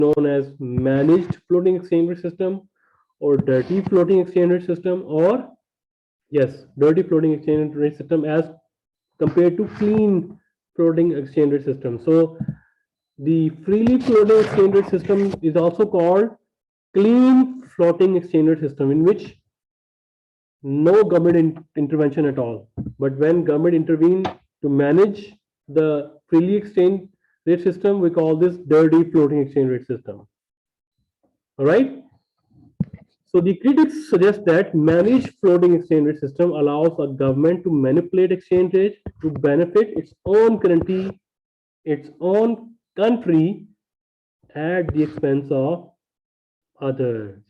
known as managed floating exchange rate system, or dirty floating exchange rate system, or yes, dirty floating exchange rate system as compared to clean floating exchange rate system. So the freely floating exchange rate system is also called clean floating exchange rate system, in which no government intervention at all. But when government intervene to manage the freely exchange rate system, we call this dirty floating exchange rate system. All right. So the critics suggest that managed floating exchange rate system allows a government to manipulate exchange rate to benefit its own country at the expense of others.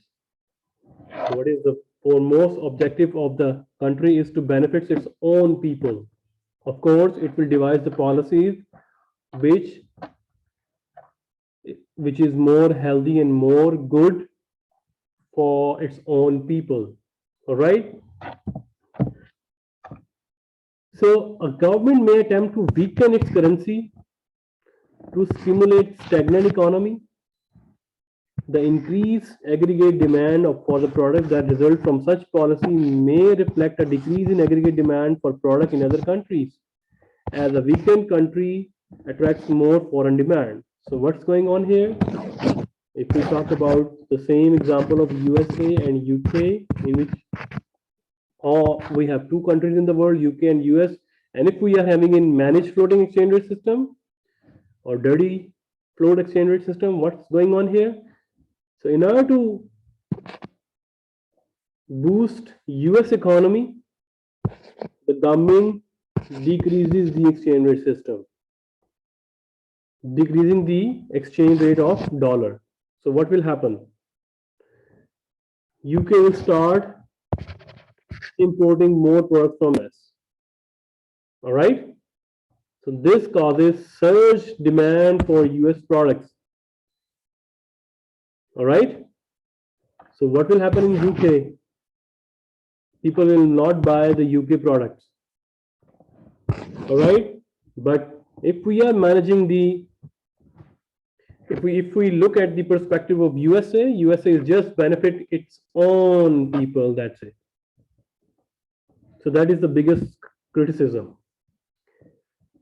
What is the foremost objective of the country is to benefit its own people. Of course, it will devise the policies which which is more healthy and more good for its own people. All right. So a government may attempt to weaken its currency to stimulate stagnant economy. The increased aggregate demand for the products that result from such policy may reflect a decrease in aggregate demand for products in other countries, as a weakened country attracts more foreign demand. So what's going on here? If we talk about the same example of USA and UK, in which we have two countries in the world, UK and US, and if we are having a managed floating exchange rate system or dirty float exchange rate system, what's going on here? So in order to boost US economy, the government decreases the exchange rate system, decreasing the exchange rate of dollar. So what will happen? UK will start importing more products from us. All right. So this causes surge demand for US products. All right. So what will happen in UK? People will not buy the UK products. All right. But if we are managing the if we look at the perspective of USA is just benefit its own people. That's it. So that is the biggest criticism.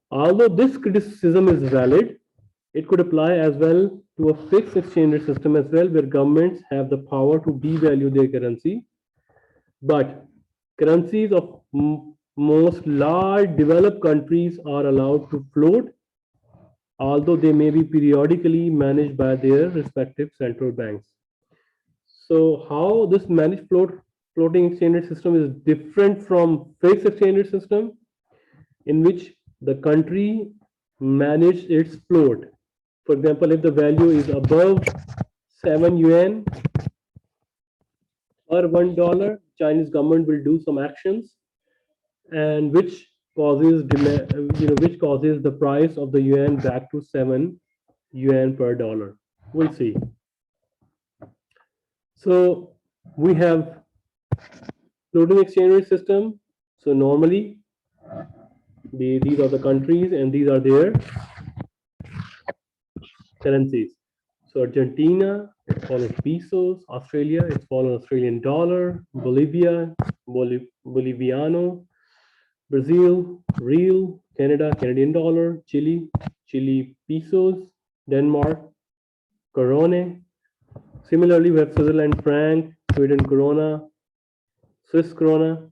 Although this criticism is valid, it could apply as well to a fixed exchange rate system as well, where governments have the power to devalue their currency. But currencies of most large developed countries are allowed to float, although they may be periodically managed by their respective central banks. So how this managed floating exchange rate system is different from fixed exchange rate system, in which the country manage its float. For example, if the value is above 7 yuan per $1, Chinese government will do some actions, and which causes which causes the price of the yuan back to 7 yuan per dollar. We'll see. So we have floating exchange rate system. So normally these are the countries and these are their currencies. So Argentina, it follows pesos. Australia, it follows Australian dollar. Bolivia, Boliviano. Brazil, real. Canada, Canadian dollar. Chile pesos. Denmark, corone. Similarly, we have Switzerland franc, Sweden krona, Swiss krona,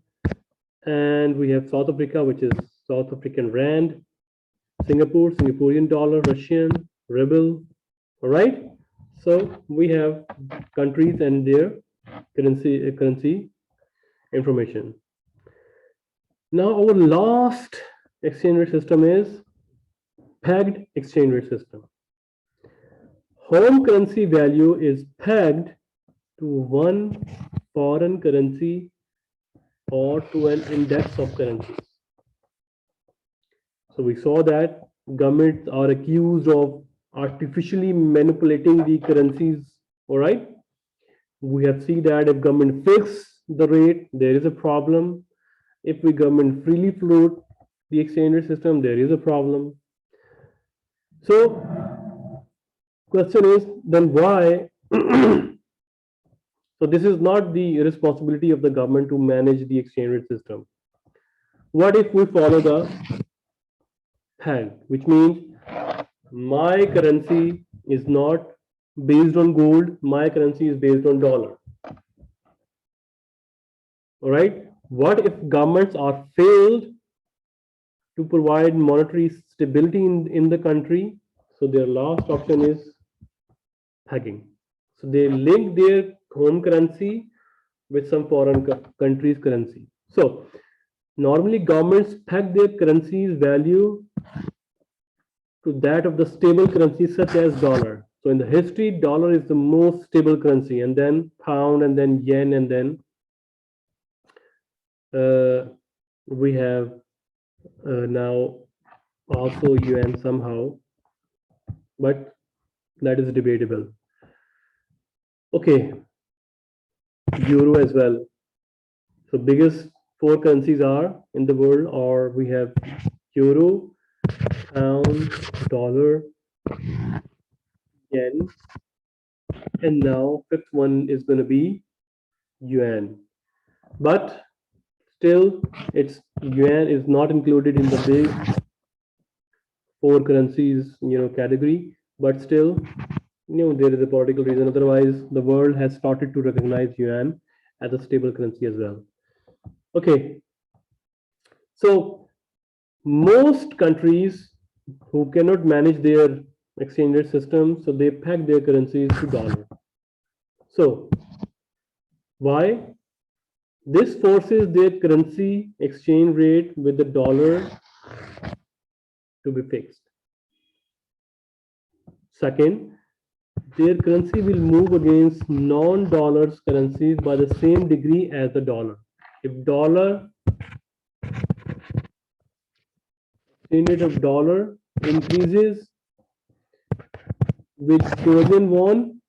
and we have South Africa, which is South African rand. Singapore, Singaporean dollar. Russian ruble. All right. So we have countries and their currency information. Now our last exchange rate system is pegged exchange rate system. Home currency value is pegged to one foreign currency or to an index of currencies. So we saw that governments are accused of artificially manipulating the currencies. All right. We have seen that if government fix the rate, there is a problem. If we government freely float the exchange rate system, there is a problem. So Question is then why? So this is not the responsibility of the government to manage the exchange rate system. What if we follow the peg, which means my currency is not based on gold, my currency is based on dollar. All right. What if governments are failed to provide monetary stability in the country? So their last option is pegging. So they link their home currency with some foreign country's currency. So normally governments peg their currency's value to that of the stable currencies such as dollar. So in the history, dollar is the most stable currency, and then pound, and then yen, and then we have now also yuan somehow, but that is debatable. Okay, euro as well. So biggest four currencies are in the world, or we have euro, pound, dollar, yen, and now fifth one is going to be yuan. But still, it's yuan is not included in the big four currencies, category. But still, there is a political reason. Otherwise, the world has started to recognize yuan as a stable currency as well. Okay, so most countries who cannot manage their exchange rate system, so they peg their currencies to dollar. So why? This forces their currency exchange rate with the dollar to be fixed. Second, their currency will move against non-dollars currencies by the same degree as the dollar. If dollar exchange rate of dollar increases with Korean won,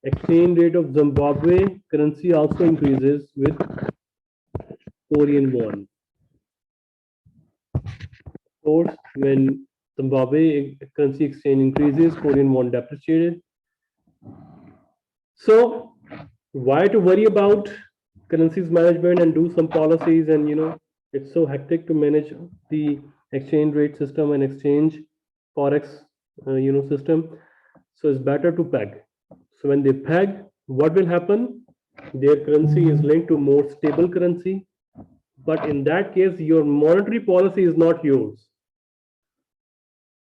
exchange rate of Zimbabwe currency also increases with Korean won. Of course, when Zimbabwe currency exchange increases, Korean won depreciated. So why to worry about currencies management and do some policies, and it's so hectic to manage the exchange rate system and exchange forex system. So it's better to peg. So when they peg, what will happen? Their currency is linked to more stable currency, but in that case your monetary policy is not yours.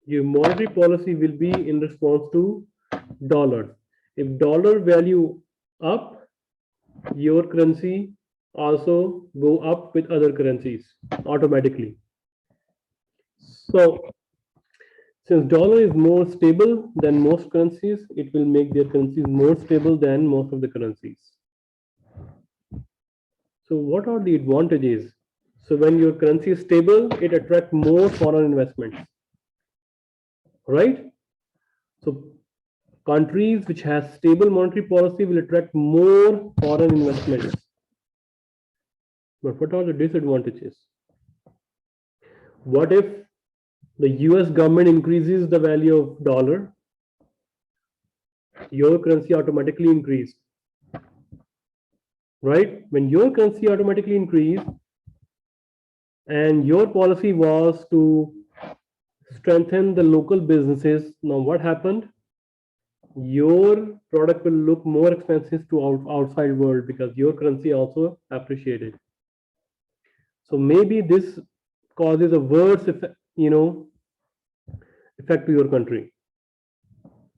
Your monetary policy will be in response to dollars. If dollar value up, your currency also go up with other currencies automatically. So since dollar is more stable than most currencies, it will make their currencies more stable than most of the currencies. So what are the advantages? So when your currency is stable, it attracts more foreign investments, right? So countries which has stable monetary policy will attract more foreign investments. But what are the disadvantages? What if the US government increases the value of dollar? Your currency automatically increase, right? When your currency automatically increase and your policy was to strengthen the local businesses, now what happened? Your product will look more expensive to outside world because your currency also appreciated. So maybe this causes a worse effect, effect to your country,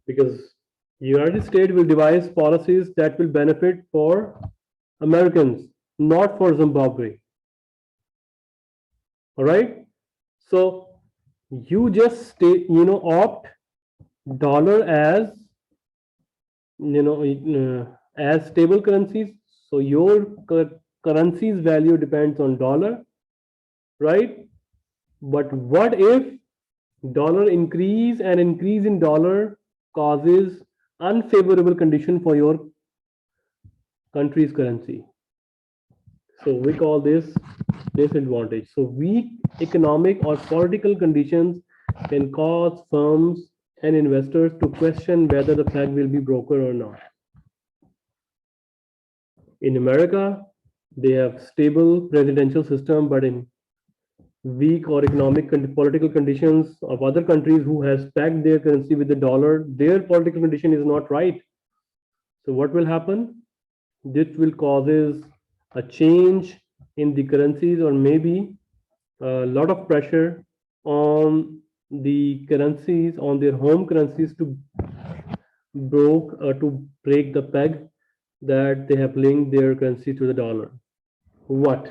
because United States will devise policies that will benefit for Americans, not for Zimbabwe. All right. So you just stay, opt dollar as as stable currencies. So your currency's value depends on dollar, right? But what if dollar increase and increase in dollar causes unfavorable condition for your country's currency? So we call this disadvantage. So weak economic or political conditions can cause firms and investors to question whether the peg will be broken or not. In America, they have stable presidential system, but in weak or economic and political conditions of other countries who has pegged their currency with the dollar, their political condition is not right. So what will happen? This will causes a change in the currencies, or maybe a lot of pressure on the currencies, on their home currencies, to break the peg that they have linked their currency to the dollar. What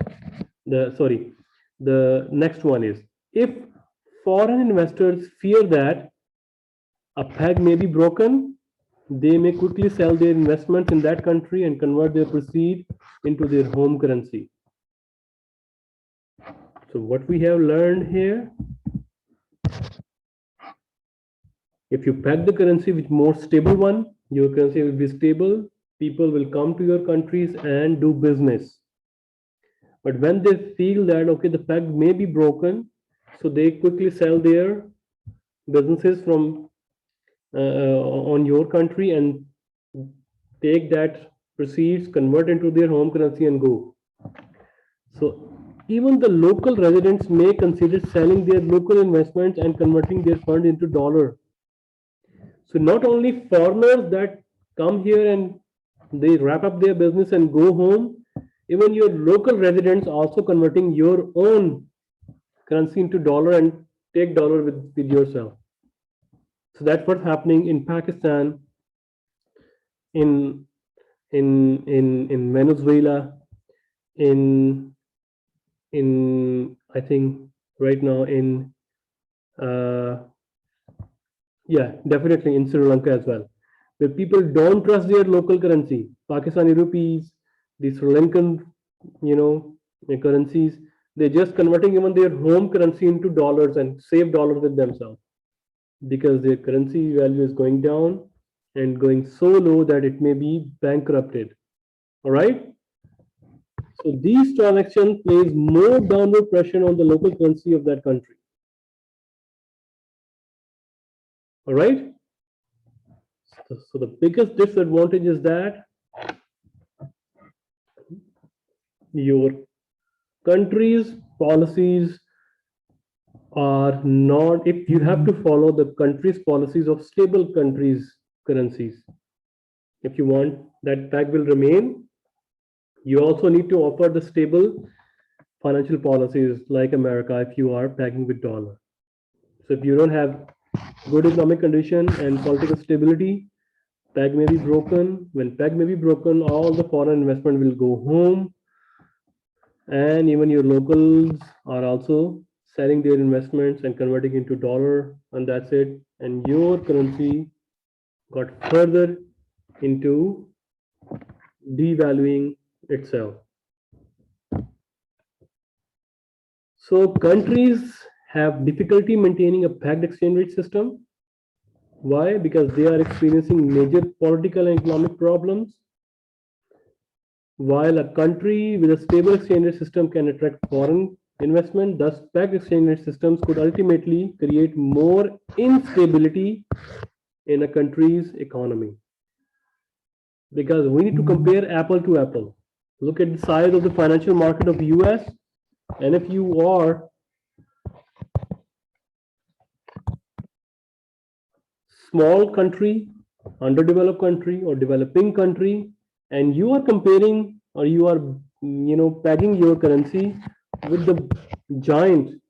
the next one is, if foreign investors fear that a peg may be broken, they may quickly sell their investments in that country and convert their proceeds into their home currency. So what we have learned here, if you peg the currency with more stable one, your currency will be stable, people will come to your countries and do business. But when they feel that okay, the peg may be broken, so they quickly sell their businesses from on your country and take that proceeds, convert into their home currency and go. So even the local residents may consider selling their local investments and converting their funds into dollar. So not only foreigners that come here and they wrap up their business and go home, even your local residents also converting your own currency into dollar and take dollar with yourself. So that's what's happening in Pakistan, in in Venezuela, in I think right now in uh, yeah, definitely in Sri Lanka as well, where people don't trust their local currency, Pakistani rupees, the Sri Lankan, you know, currencies. They're just converting even their home currency into dollars and save dollars with themselves because their currency value is going down and going so low that it may be bankrupted. All right. So these transactions place more downward pressure on the local currency of that country. All right. So the biggest disadvantage is that your country's policies are not, if you have to follow the country's policies of stable countries' currencies. If you want that peg will remain, you also need to offer the stable financial policies like America if you are pegging with dollar. So if you don't have good economic condition and political stability, peg may be broken. When peg may be broken, all the foreign investment will go home, and even your locals are also selling their investments and converting into dollar, and that's it. And your currency got further into devaluing itself. So countries have difficulty maintaining a pegged exchange rate system. Why? Because they are experiencing major political and economic problems. While a country with a stable exchange rate system can attract foreign investment, thus pegged exchange rate systems could ultimately create more instability in a country's economy. Because we need to compare apple to apple. Look at the size of the financial market of the US, and if you are small country, underdeveloped country, or developing country, and you are comparing or you are pegging your currency with the giant,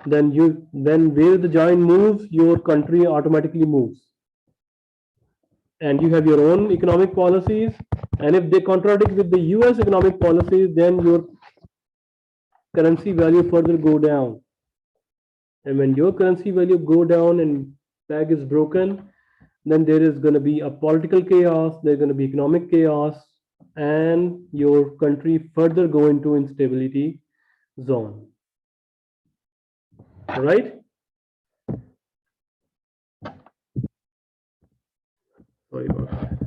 then where the giant moves, your country automatically moves. And you have your own economic policies, and if they contradict with the US economic policies, then your currency value further go down. And when your currency value go down and peg is broken, then there is going to be a political chaos, there's going to be economic chaos, and your country further go into instability zone. All right? Sorry about that.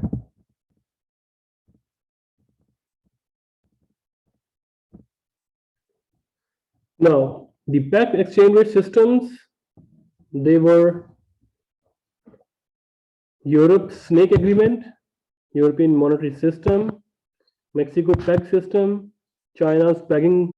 Now, the pegged exchange rate systems, they were Europe's snake agreement, European monetary system, Mexico peg system, China's pegging